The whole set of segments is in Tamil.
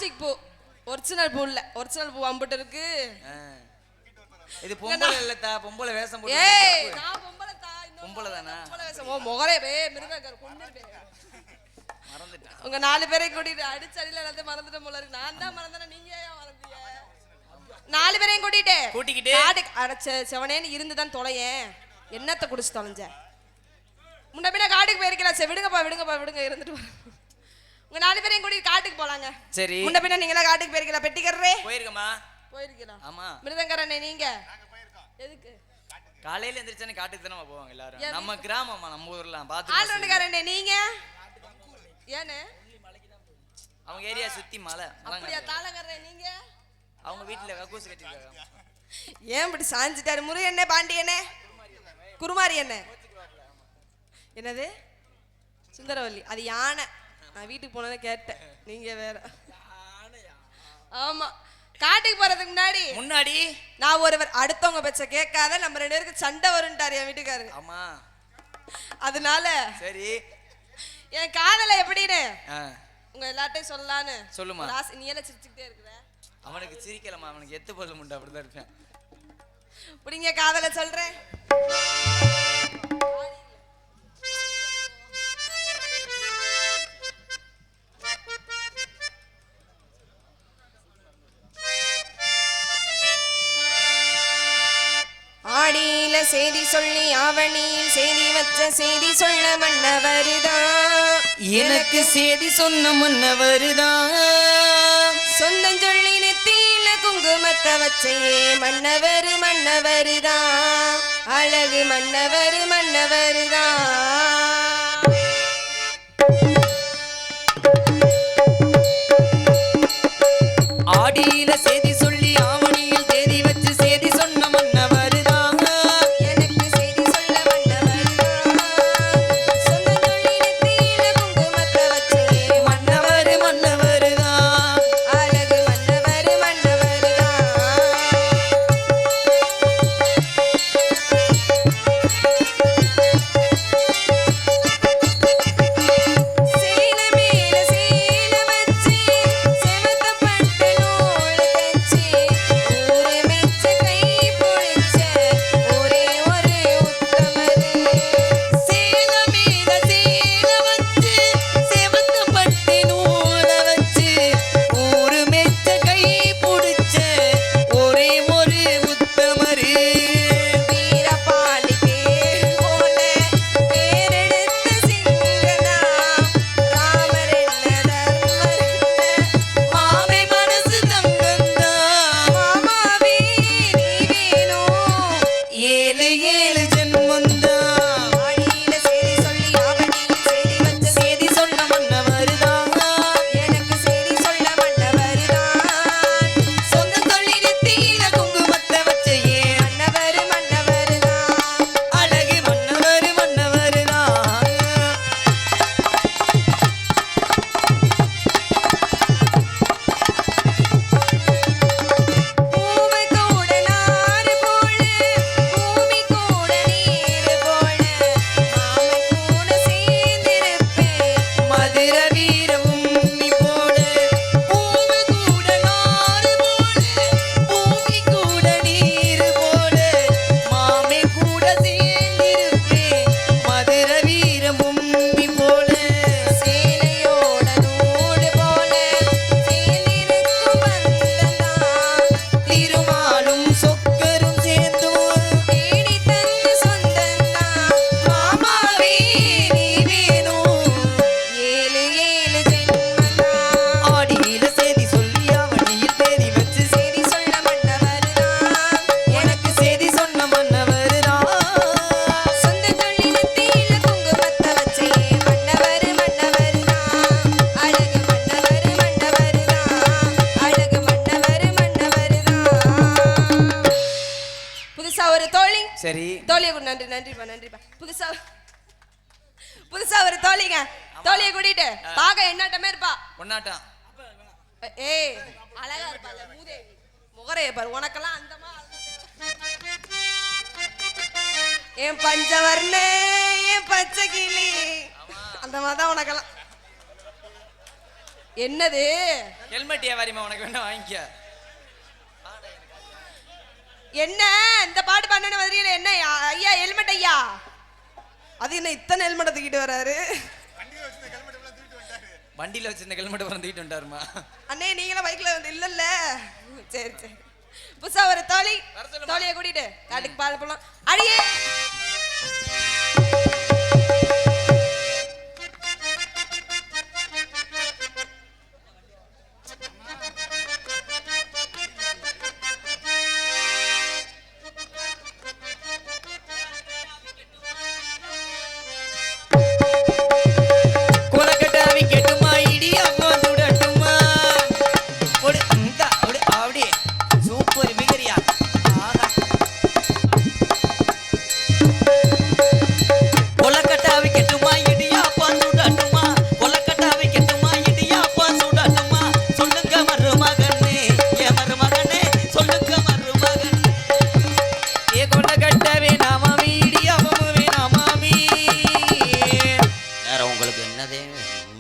பிளாஸ்டிக் பூ, ஒரிஜினல் பூ இல்ல, ஒரிஜினல் பூ அம்புட்டு இருக்கு. இது பொம்பளை இல்லதா, பொம்பளை வேஷம் போட்டு. ஏய் நான் பொம்பளை தா, பொம்பளை தானா? பொம்பளை வேஷம். ஓ மொகரே வே மிருகங்கர் கொன்னுடே. மறந்துட்டேன். உங்க 4 பேரை கூட்டிட்டு அடிச்சடில எல்லாத்தையும் மறந்துட்ட போல இருக்கு. நான் தான் மறந்தேனா, நீங்க ஏன் மறந்தீங்க? 4 பேரையும் கூட்டிட்டு காட்டுக்கு அடச்ச செவனேன்னு இருந்து தான் தொலையேன். என்னத்தை குடிச்சு தொலைஞ்ச? முன்ன பின்ன காட்டுக்கு போயிருக்கலாம். சரி விடுங்க இருந்துட்டு உங்க 4 பேரையும் கூட்டிட்டு காட்டுக்கு போலாங்க. சரி. முன்ன பின்ன நீங்களா காட்டுக்கு போயிருக்கலாம். பெட்டிக்கறே போயிருக்கமா? போயிருக்கலாம். ஆமா. மிருதங்கரனே நீங்க எதுக்கு? காலையில எந்திரச்சனே காட்டுக்கு தான போவாங்க எல்லாரும். நம்ம கிராமமா, நம்ம ஊர்லாம் பாத்து. ஆல்ரவுண்டர்காரனே நீங்க ஏனே? அவங்க ஏரியா சுத்தி மலை. அப்படியே தாளகரே நீங்க? அவங்க வீட்ல கக்கூஸ் கட்டிருக்காங்க. ஏன் இப்படி சாஞ்சிட்டாரு? முருகனே பாண்டியனே குருமாரி என்ன? என்னது? சுந்தரவல்லி. அது யானை. நான் வீட்டுக்கு போனதை கேட்டேன். நீங்க வேற. ஆமா. காட்டுக்கு போறதுக்கு முன்னாடி நான் ஒருவர் அடுத்தவங்க பேச்ச கேட்காத, நம்ம 2 பேருக்கு சண்டை வரும்ட்டாரு என் வீட்டுக்காரரு. ஆமா. அதனால சரி என் காதல எப்படின்னு உங்க எல்லார்ட்டையும் சொல்லலான்னு. சொல்லுமா. நீ எல்லாம் சிரிச்சுக்கிட்டே இருக்கிற. அவனுக்கு சிரிக்கலமா, அவனுக்கு எத்து போல முண்டை அப்படிதான் இருப்பேன். இப்படிங்க காதல சொல்றேன். ஆடியில செய்தி சொல்லி ஆவணியில் செய்தி வச்ச செய்தி சொல்ல மன்னவருதான். எனக்கு செய்தி சொன்ன மன்னவருதான். சொந்தம் சொல்லி நெத்தியில குங்குமத்தை வச்சே மன்னவருதான். அழகு மன்னவருதான். ஆடியில செய்தி சொல்லி ஆவணியில் தேதி வச்சு செய்தி சொன்ன மன்னவர். சரி தோழியை நன்றிப்பா. புதுசா ஒரு தோழிங்க, தோழியை கூட்டிட்டு பாக்க என்னாட்டமே இருப்பா. ஒன்னாட்டம். ஏய் அழகா இருப்பாங்க, மூதேவி முகரைய பாரு. உனக்கெல்லாம் அந்தமா என் பஞ்சவர்ணே என் பச்சை கிளி அந்த மாதிரிதான் உனக்கெல்லாம். என்னது ஹெல்மெட் வியாபாரிமா உனக்கு வேணா வாங்கிக்க. என்ன இந்த பாட்டு பண்ணன மாதிரியில என்ன ஐயா ஹெல்மெட் ஐயா அது என்ன இத்தனை ஹெல்மெட் தூக்கிட்டு வராரு வண்டியில வச்சிருந்த ஹெல்மெட் அப்புறம் தூக்கிட்டு வந்துட்டாருமா அண்ணே நீங்களா பைக்ல வந்து இல்லல்ல சரி சரி புதுசா ஒரு தோழியை கூட்டிட்டு காட்டுக்கு பால் போலாம் அடியே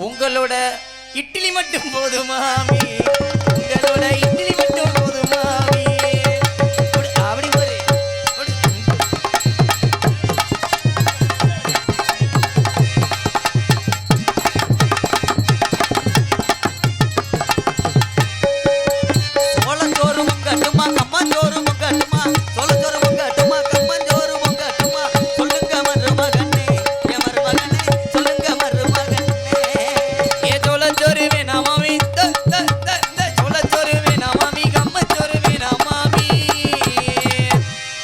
உங்களோட இட்லி மட்டும் போதுமாமி உங்களோட இட்லி மட்டும் போதுமாமி அப்படி போரு சோளச்சோறு முக்கட்டுமா கம்மஞ்சோறு முக்கட்டுமா சோளச்சோறு முக்கட்டுமா கம்மஞ்சோறு முக்கட்டுமா சொல்லுங்க மருமகனே என் மருமகனே சொல்லுங்க மருமகனே சோளச்சோறு வேணா மாமி சோளச்சோறு வேணா மாமி கம்மச்சோறு வேணா மாமி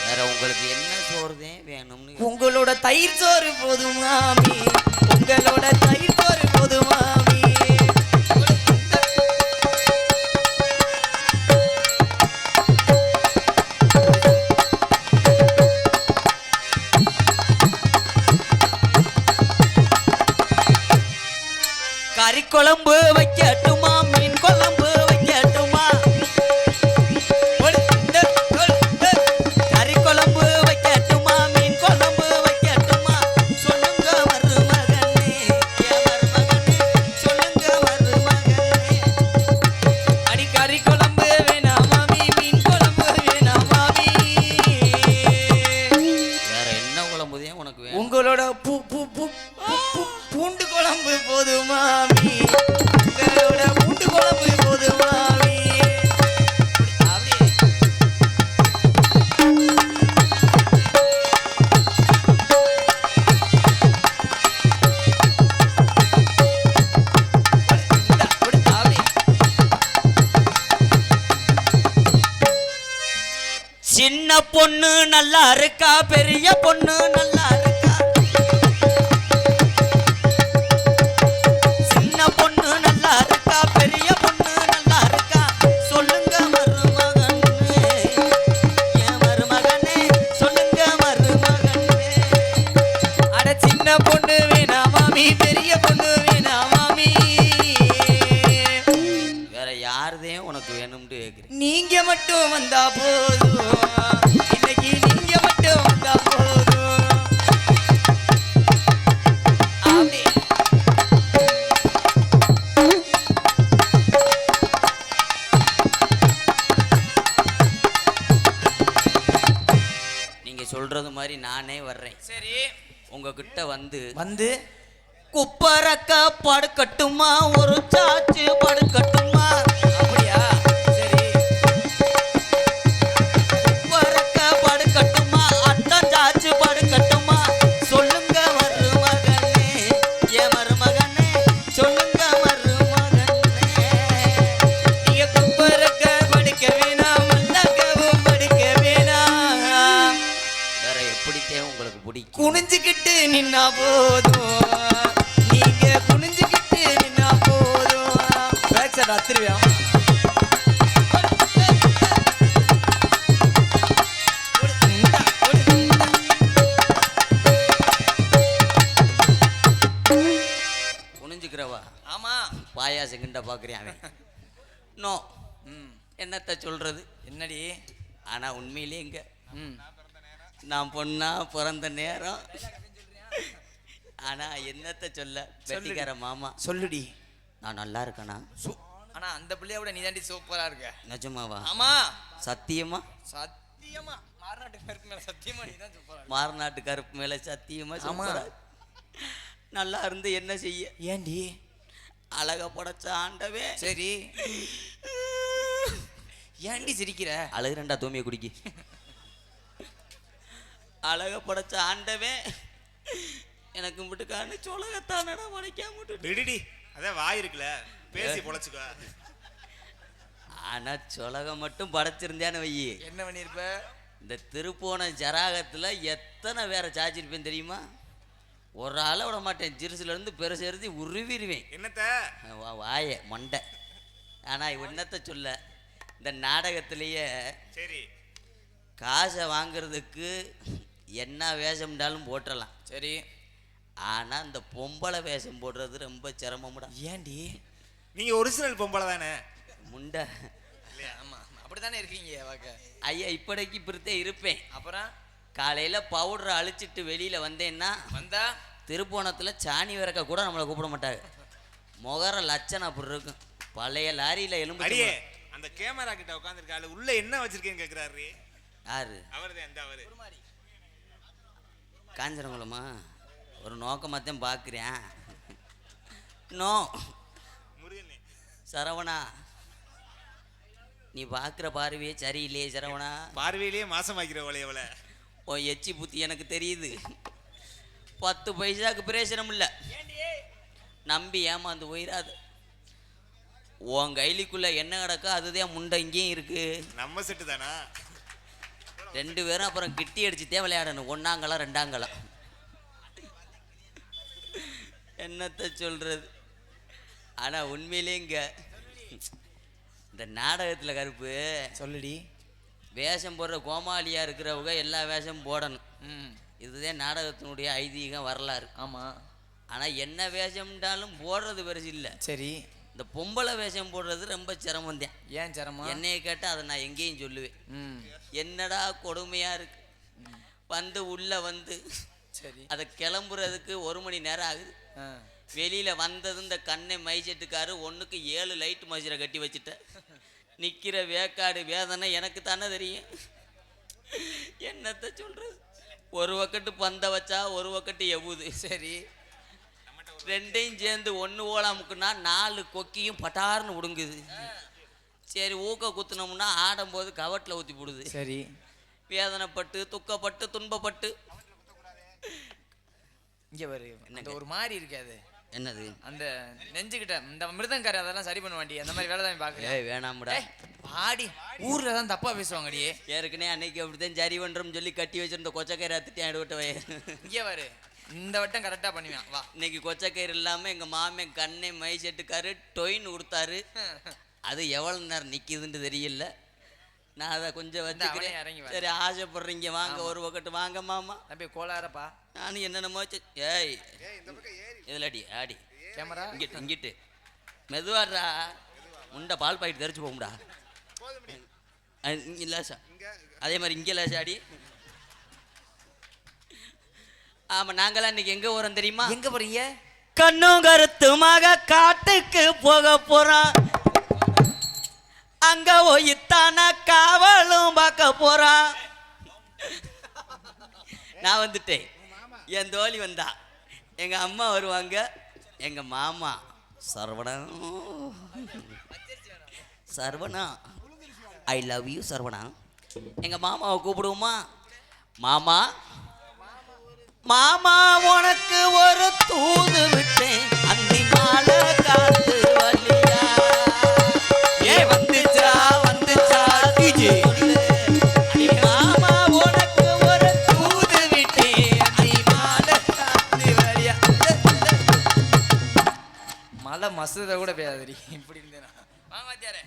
வேற உங்களுக்கு என்ன சோறுதே வேணும்னு உங்களோட தயிர் சோறு போதும் மாமி உங்களோட தயிர் சோறு போதும் மாமி கறி குழம்பு வைக்கட்டுமா மீன் குழம்பு வைக்கட்டுமா கறி குழம்பு வைக்கட்டுமா மீன் குழம்பு வைக்கட்டுமா சொல்லுங்க மருமகனே என் மருமகனே சொல்லுங்க மருமகனே அடி கறி குழம்பு வேணாம் மாமி மீன் குழம்பு வேணாம் மாமி வேற என்ன குழம்புதே உனக்கு வேணும் உங்களோட பூண்டு குழம்பு போதும் மாமி உங்களோட பூண்டு குழம்பு போதும் மாமி அப்படியே சின்ன பொண்ணு நல்லா இருக்கா பெரிய பொண்ணு நல்லா இருக்கா சின்ன பொண்ணு நல்லா இருக்கா பெரிய பொண்ணு நல்லா இருக்கா சொல்லுங்க மருமகனே என் மருமகனே சொல்லுங்க மருமகனே அட சின்ன பொண்ணு வேணா மாமி பெரிய பொண்ணு வேணா மாமி வேற யாருதே உனக்கு வேணும்னு கேக்குறேன் நீங்க மட்டும் வந்தா போதும் இன்னைக்கு நீங்க மட்டும் வந்தா போதும் அப்படி நீங்க சொல்றது மாதிரி நானே வர்றேன் சரி உங்ககிட்ட வந்து வந்து குப்பரக்க படுக்கட்டுமா ஒரு சாச்சு படுக்கட்டுமா அப்படியா சரி குப்பரக்க படுக்கட்டுமா அட்டம் சாச்சு படுக்கட்டுமா சொல்லுங்க மருமகனே என் மருமகனே சொல்லுங்க மருமகனே நீங்க குப்பரக்க படிக்க வேணாம் மல்லக்கவும் படிக்க வேணாம் வேற எப்படித்தே உங்களுக்கு பிடிக்கும் குனிஞ்சுக்கிட்டு நின்னா போதும் நீங்க குனிஞ்சுக்கிட்டு நின்னா போதும் பேக் சைடு அத்திருவியா குனிஞ்சுக்கிறவா ஆமா பாயாசம் கிண்ட பாக்குறேன் அவன் நோ என்னத்த சொல்றது என்னடி ஆனா உண்மையிலே எங்க ம் நான் பொண்ணா பிறந்த நேரம் ஆனா என்னத்த சொல்ல வெட்டிக்கார மாமா சொல்லுடி நான் நல்லா இருக்கேனா? ஆனா அந்த பிள்ளைய விட நீ தாண்டி சூப்பரா இருக்க. நிஜமாவா? ஆமா சத்தியமா? சத்தியமா மார்நாட்டு கருப்பு மேல சத்தியமா நீ தான் சூப்பரா இருக்க. மார்நாட்டு கருப்பு மேல சத்தியமா சூப்பரா. நல்லா இருந்து என்ன செய்ய? ஏண்டி அழக படைச்ச ஆண்டவே. சரி ஏண்டி சிரிக்கிற? அழகுறண்டா தூமியை குடிக்கி. அழக படைச்ச ஆண்டவே எனக்கு மட்டுக்கான சொலகத்தானடா வளைக்காம விடுடி, அதான் வாய் இருக்குல்ல, பேசி பொழைச்சுக்கோ. ஆனா சொலகம் மட்டும் படைச்சிருந்தேன்னு வையி, என்ன பண்ணிருப்ப? இந்த திருப்போணம் ஜராகத்துல எத்தனை வேற சாச்சிருப்பேன் தெரியுமா? ஒரு ஆளை விட மாட்டேன். ஜிருசுல இருந்து பெருசு எழுதி உருவிடுவேன். என்னத்த வாய மண்டை. ஆனா என்னத்த சொல்ல, இந்த நாடகத்திலேயே சரி காசை வாங்குறதுக்கு என்ன வேஷம்னாலும் போட்டுடலாம். சரி ஆனா இந்த பொம்பளை வேஷம் போடுறது ரொம்ப சிரமம்டா. ஏண்டி? நீங்க ஒரிஜினல் பொம்பளை தானே? முண்டை. ஆமா அப்படித்தானே இருக்கீங்க வாக்க. ஐயா இப்படிக்கு இப்படித்தே இருப்பேன். அப்புறம் காலையில பவுடரை அழிச்சிட்டு வெளியில வந்தேன்னா வந்தா திருப்போணத்துல சாணி விறக்க கூட நம்மளை கூப்பிட மாட்டாங்க. முகர லட்சணம் அப்படி இருக்கும். பழைய லாரியில எலும்பு. அடியே அந்த கேமரா கிட்ட உட்காந்துருக்காரு, உள்ள என்ன வச்சிருக்கேன்னு கேக்குறாரு. யாரு? அவர்தான். அந்த அவரு காஞ்சனகுளமா? ஒரு நோக்கமாத்தான் பார்க்குறேன். நோ முருகனே. சரவணா, நீ பார்க்குற பார்வையே சரியில்லையே சரவணா. பார்வையிலேயே மாசம் ஆக்கிற அவளை. உன் எச்சி புத்தி எனக்கு தெரியுது. 10 பைசாக்கு பிரயோஜனம் இல்லை. நம்பி ஏமாந்து போயிடாது. உன் கைலிக்குள்ள என்ன கிடக்கோ அதுதான் முண்டை இங்கேயும் இருக்கு. நம்ம செட்டு தானா? 2 பேரும் அப்புறம் கிட்டி அடிச்சுட்டே விளையாடணும். 1ஆங்கலம் 2ஆங்கலம். என்னத்த சொல்றது? ஆனா உண்மையிலே இங்க இந்த நாடகத்துல கருப்பு சொல்லுடி. வேஷம் போடுற கோமாளியா இருக்கிறவங்க எல்லா வேஷம் போடணும். இதுதான் நாடகத்தினுடைய ஐதீகம் வரலாறு. ஆமா. ஆனா என்ன வேஷம்னாலும் போடுறது பெருசு இல்லை. சரி இந்த பொம்பளை வேஷம் போடுறது ரொம்ப சிரமம் தான். ஏன் சிரமம்? என்னைய கேட்டால் அதை நான் எங்கேயும் சொல்லுவேன். என்னடா கொடுமையா இருக்கு. வந்து உள்ள வந்து சரி அதை கிளம்புறதுக்கு 1 மணி நேரம் ஆகுது. வெளியில வந்தது இந்த கண்ணை மைச்செட்டுக்காரு 1க்கு 7 லைட் மசிரை கட்டி வச்சுட்ட. நிக்கிற வேக்காடு வேதனை எனக்கு தானே தெரியும். என்னத்த சொல்றது? ஒரு வக்கட்டு பந்த வச்சா ஒரு வக்கட்டு எவுது. சரி ரெண்டையும் சேர்ந்து 1 ஓலாமுக்குன்னா 4 கொக்கியும் பட்டார்னு உடுங்குது. சரி ஊக்க குத்துனோம்னா ஆடும்போது கவட்டில் ஊற்றி போடுது. சரி வேதனைப்பட்டு துக்கப்பட்டு துன்பப்பட்டு இங்க வரு. அந்த ஒரு மாதிரி இருக்காது. என்னது? அந்த நெஞ்சுக்கிட்ட இந்த மிருதங்காரி அதெல்லாம் சரி பண்ண வேண்டிய அந்த மாதிரி வேலை தான் பார்க்குறேன். ஏய் வேணாம்டா. ஆடி ஊர்ல தான் தப்பா பேசுவாங்கடி. ஏற்கனவே அன்னைக்கு அப்படித்தான் சரி பண்றோம்னு சொல்லி கட்டி வச்சிருந்த கொச்சக்கயிறு அத்துட்டு ஆயிடுவிட்டவே. இங்கே வரு. இந்த வட்டம் கரெக்டா பண்ணுவேன் வா. இன்னைக்கு கொச்சக்கயிறு இல்லாம எங்க மாமே கண்ணை மை செட்டுக்காரு டொயின்னு கொடுத்தாரு. அது எவ்வளவு நேரம் நிக்குதுன்னு தெரியல. நான் அதை கொஞ்சம் வச்சுக்கிறேன். இறங்கி சரி ஆசைப்படுறீங்க வாங்க ஒரு பக்கத்து வாங்க மாமா. தம்பி கோளாரப்பா. நானும் என்னென்னமோ ஏய் இதில் அடி ஆடி கேமரா இங்கிட்டு இங்கிட்டு மெதுவாடுறா. முண்டை பால் பாக்கெட் தெரிச்சு போகும்டா. லேசா அதே மாதிரி இங்கே லேசா அடி. ஆமா நாங்களாம் இன்னைக்கு எங்க போறோம் தெரியுமா? எங்க போறீங்க? கண்ணும் கருத்துமாக காட்டுக்கு போக போறான். அங்க போய்த்தான காவலும் பார்க்க போறான். நான் வந்துட்டேன். என் தோழி வந்தா. எங்க அம்மா வருவாங்க. எங்க மாமா Saravana Saravana I love you Saravana. எங்க மாமாவை கூப்பிடுவோமா? மாமா மாமா உனக்கு ஒரு தூது விட்டேன். அந்தி மாலை காத்து வலியா. ஏ வந்துச்சா வந்துச்சா டிஜே. மாமா உனக்கு ஒரு தூது விட்டேன். அந்தி மாலை காத்து வலியா. மலை மசூத கூட பேயாதடி இப்படி இருந்தேனா. வாங்க வாத்தியாரே.